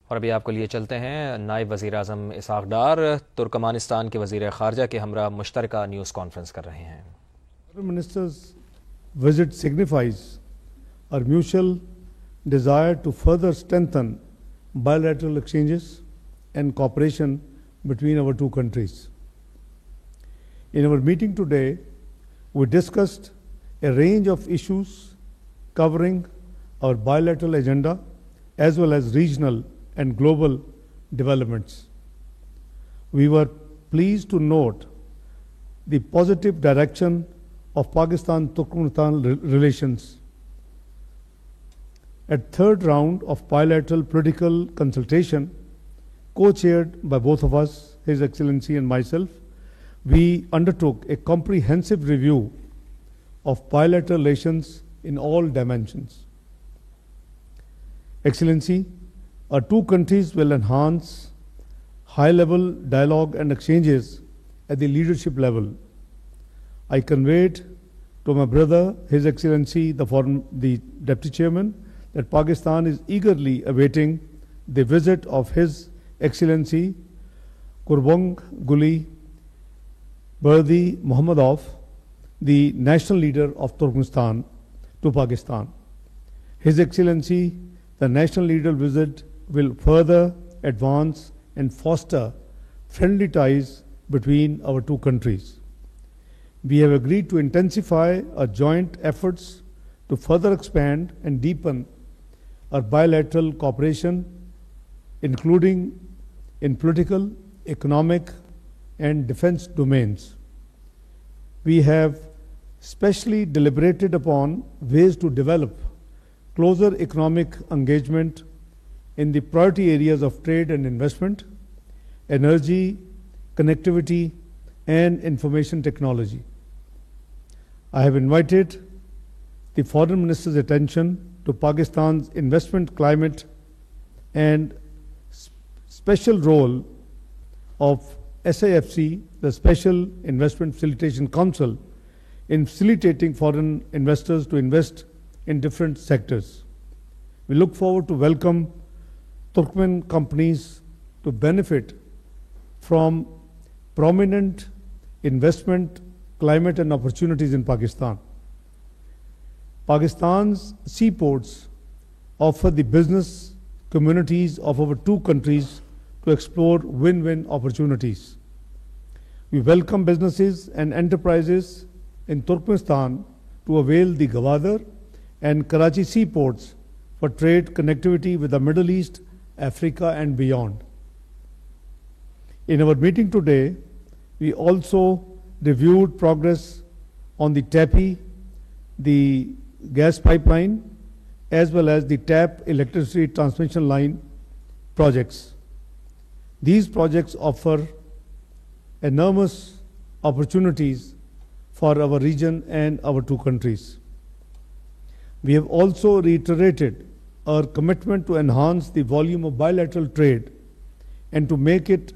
और अभी आपको लिए चलते हैं नायब वज़ीर आज़म इसाक डार तुर्कमानिस्तान के वज़ीर ख़ारजा के हमरा मुश्तरका न्यूज़ कॉन्फ्रेंस कर रहे हैं। Minister's visit signifies our mutual desire to further strengthen bilateral exchanges and cooperation between our two countries. In our meeting today, we discussed a range of issues covering our bilateral agenda as well as regional and global developments. We were pleased to note the positive direction of Pakistan-Turkmenistan relations. At third round of bilateral political consultation, co-chaired by both of us, His Excellency and myself, we undertook a comprehensive review of bilateral relations in all dimensions. Excellency, our two countries will enhance high-level dialogue and exchanges at the leadership level. I conveyed to my brother, His Excellency, the Deputy Chairman, that Pakistan is eagerly awaiting the visit of His Excellency Kurbang Guli Berdi Muhammadov, the national leader of Turkmenistan, to Pakistan. His Excellency, the national leader visit will further advance and foster friendly ties between our two countries. We have agreed to intensify our joint efforts to further expand and deepen our bilateral cooperation, including in political, economic, and defense domains. We have specially deliberated upon ways to develop closer economic engagement in the priority areas of trade and investment, energy, connectivity, and information technology. I have invited the Foreign Minister's attention to Pakistan's investment climate and special role of SAFC, the Special Investment Facilitation Council, in facilitating foreign investors to invest in different sectors. We look forward to welcome Turkmen companies to benefit from prominent investment climate and opportunities in Pakistan. Pakistan's seaports offer the business communities of our two countries to explore win-win opportunities. We welcome businesses and enterprises in Turkmenistan to avail the Gwadar and Karachi seaports for trade connectivity with the Middle East, Africa, and beyond. In our meeting today, we also reviewed progress on the TAPI, the gas pipeline, as well as the TAP electricity transmission line projects. These projects offer enormous opportunities for our region and our two countries. We have also reiterated our commitment to enhance the volume of bilateral trade and to make it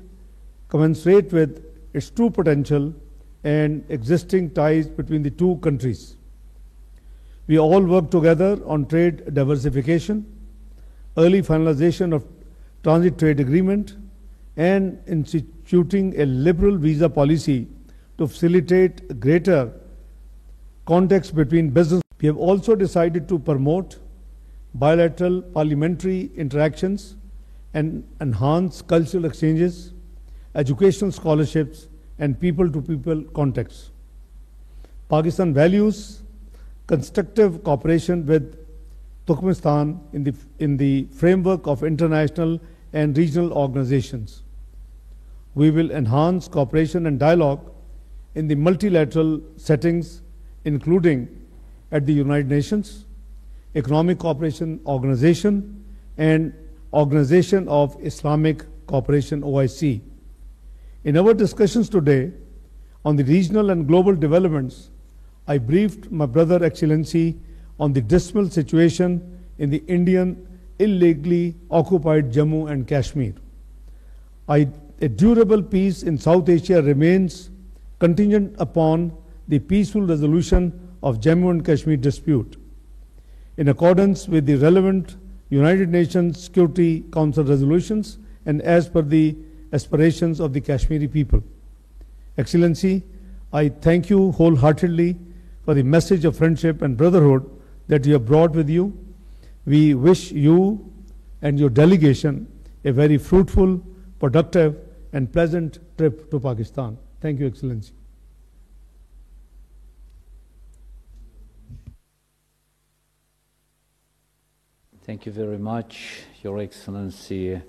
commensurate with its true potential and existing ties between the two countries. We all work together on trade diversification, early finalization of transit trade agreement, and instituting a liberal visa policy to facilitate greater contacts between business. We have also decided to promote bilateral parliamentary interactions and enhance cultural exchanges, educational scholarships, and people-to-people contacts. Pakistan values constructive cooperation with Turkmenistan in the framework of international and regional organizations. We will enhance cooperation and dialogue in the multilateral settings, including at the United Nations, Economic Cooperation Organization, and Organization of Islamic Cooperation, OIC. In our discussions today on the regional and global developments, I briefed my brother Excellency on the dismal situation in the Indian illegally occupied Jammu and Kashmir. A durable peace in South Asia remains contingent upon the peaceful resolution of Jammu and Kashmir dispute. In accordance with the relevant United Nations Security Council resolutions and as per the aspirations of the Kashmiri people. Excellency, I thank you wholeheartedly for the message of friendship and brotherhood that you have brought with you. We wish you and your delegation a very fruitful, productive, and pleasant trip to Pakistan. Thank you, Excellency. Thank you very much, Your Excellency,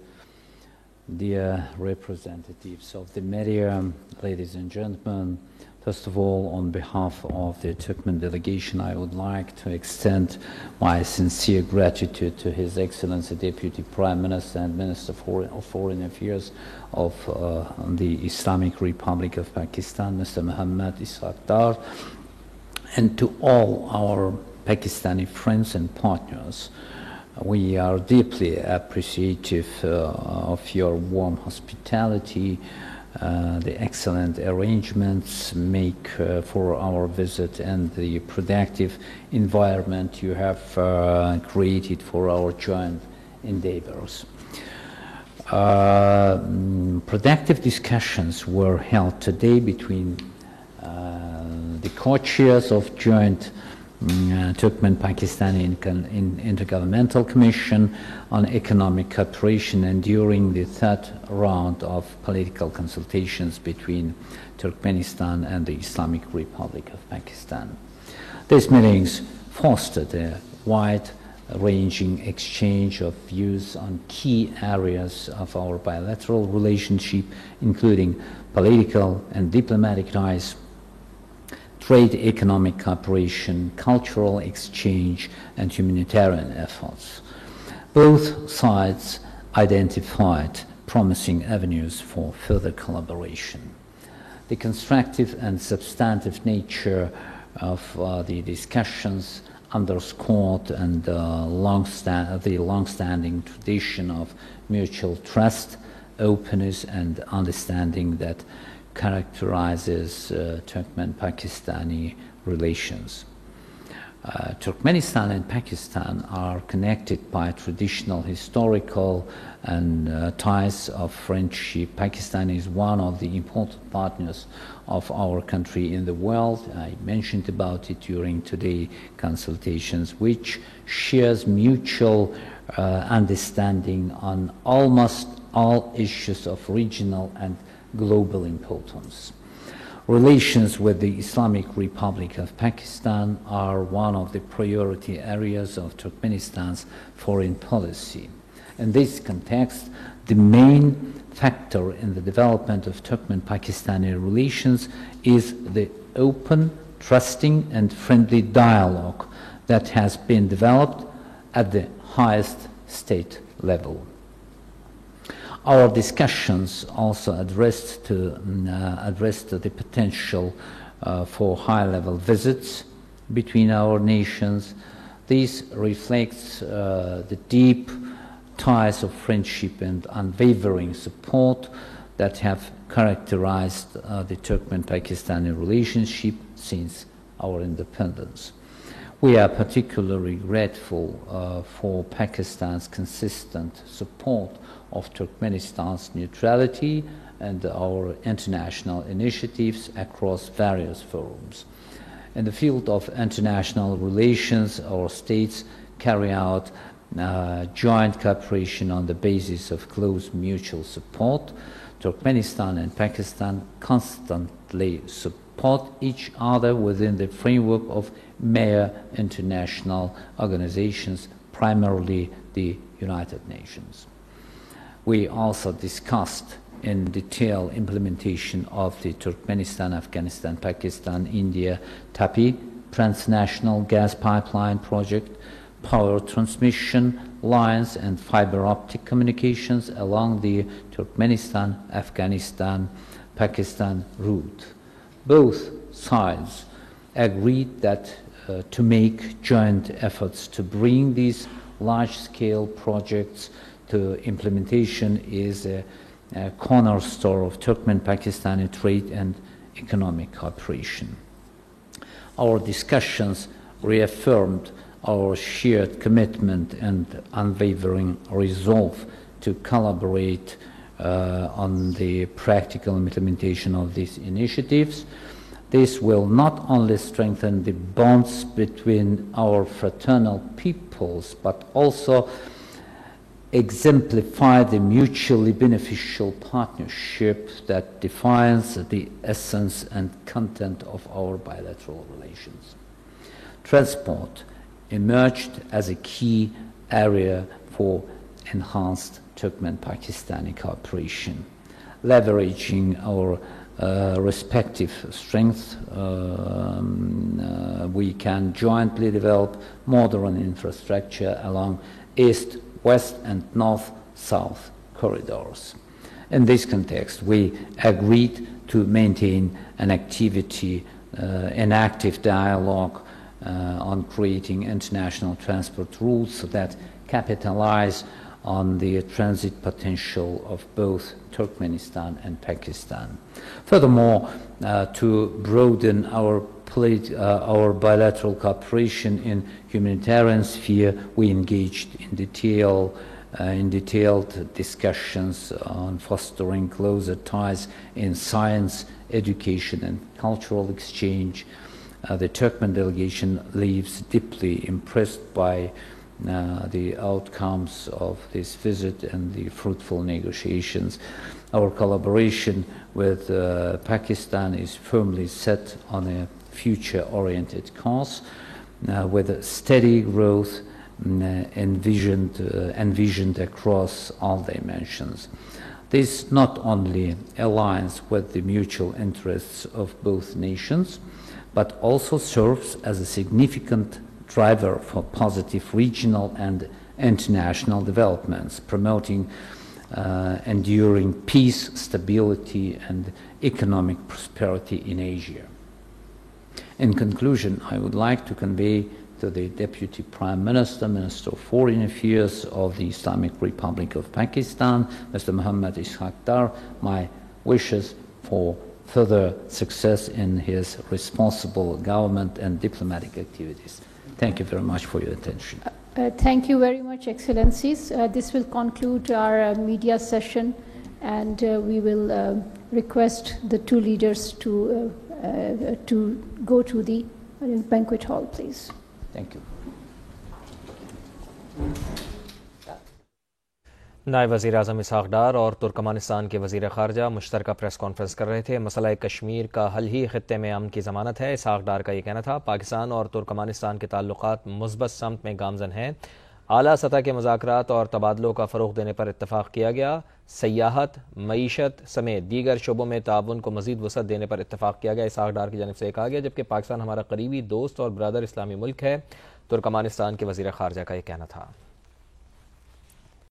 dear representatives of the media, ladies and gentlemen. First of all, on behalf of the Turkmen delegation, I would like to extend my sincere gratitude to His Excellency Deputy Prime Minister and Minister of Foreign Affairs of the Islamic Republic of Pakistan, Mr. Muhammad Ishaq Dar, and to all our Pakistani friends and partners. We are deeply appreciative of your warm hospitality, the excellent arrangements make for our visit, and the productive environment you have created for our joint endeavors. Productive discussions were held today between the co-chairs of joint Turkmen-Pakistani Intergovernmental Commission on Economic Cooperation, and during the third round of political consultations between Turkmenistan and the Islamic Republic of Pakistan. These meetings fostered a wide-ranging exchange of views on key areas of our bilateral relationship, including political and diplomatic ties, trade, economic cooperation, cultural exchange, and humanitarian efforts. Both sides identified promising avenues for further collaboration. The constructive and substantive nature of the discussions underscored the long-standing tradition of mutual trust, openness, and understanding that characterizes Turkmen-Pakistani relations. Turkmenistan and Pakistan are connected by traditional, historical, and ties of friendship. Pakistan is one of the important partners of our country in the world. I mentioned about it during today's consultations, which shares mutual understanding on almost all issues of regional and global importance. Relations with the Islamic Republic of Pakistan are one of the priority areas of Turkmenistan's foreign policy. In this context, the main factor in the development of Turkmen-Pakistani relations is the open, trusting, and friendly dialogue that has been developed at the highest state level. Our discussions also addressed the potential for high-level visits between our nations. This reflects the deep ties of friendship and unwavering support that have characterized the Turkmen-Pakistani relationship since our independence. We are particularly grateful for Pakistan's consistent support of Turkmenistan's neutrality and our international initiatives across various forums. In the field of international relations, our states carry out joint cooperation on the basis of close mutual support. Turkmenistan and Pakistan constantly support each other within the framework of major international organizations, primarily the United Nations. We also discussed in detail implementation of the Turkmenistan, Afghanistan, Pakistan, India, TAPI, transnational gas pipeline project, power transmission lines, and fiber optic communications along the Turkmenistan, Afghanistan, Pakistan route. Both sides agreed that to make joint efforts to bring these large-scale projects to implementation is a cornerstone of Turkmen-Pakistani trade and economic cooperation. Our discussions reaffirmed our shared commitment and unwavering resolve to collaborate on the practical implementation of these initiatives. This will not only strengthen the bonds between our fraternal peoples, but also exemplify the mutually beneficial partnership that defines the essence and content of our bilateral relations. Transport emerged as a key area for enhanced Turkmen-Pakistani cooperation, leveraging our respective strengths. We can jointly develop modern infrastructure along east, west and north-south corridors. In this context, we agreed to maintain an active dialogue on creating international transport routes that capitalize on the transit potential of both Turkmenistan and Pakistan. Furthermore, to broaden our bilateral cooperation in humanitarian sphere, we engaged in detailed discussions on fostering closer ties in science, education and cultural exchange. The Turkmen delegation leaves deeply impressed by the outcomes of this visit and the fruitful negotiations. Our collaboration with Pakistan is firmly set on a future-oriented course with steady growth envisioned across all dimensions. This not only aligns with the mutual interests of both nations, but also serves as a significant driver for positive regional and international developments, promoting enduring peace, stability, and economic prosperity in Asia. In conclusion, I would like to convey to the Deputy Prime Minister, Minister of Foreign Affairs of the Islamic Republic of Pakistan, Mr. Muhammad Ishaq Dar, my wishes for further success in his responsible government and diplomatic activities. Thank you very much for your attention. Thank you very much, Excellencies. This will conclude our media session, and we will request the two leaders to go to the banquet hall, please. Thank you. नायब वज़ीर-ए-आज़म इसहाक़ डार और तुर्कमानिस्तान के वज़ीर ख़ारजा मुश्तरका press conference कर रहे थे। मसला कश्मीर का हल ही ख़ित्ते में अमन की ज़मानत है। इसहाक़ डार का ये कहना था। पाकिस्तान और तुर्कमानिस्तान के ताल्लुक़ात मुस्बत समत में गामज़न हैं। आला सतह के मुज़ाकरात और तबादलों का फ़रोग़ देने पर इत्तफ़ाक़ किया गया। सयाहत, मईशत समेत दीगर शोबों में ताउन को मज़ीद वसअत देने पर इत्तफ़ाक़ किया गया। इसहाक़ डार की जानिब से कहा गया, जबकि पाकिस्तान हमारा करीबी दोस्त और ब्रदर इस्लामी मुल्क है। तुर्कमानिस्तान के वज़ीर ख़ारजा का ये कहना था।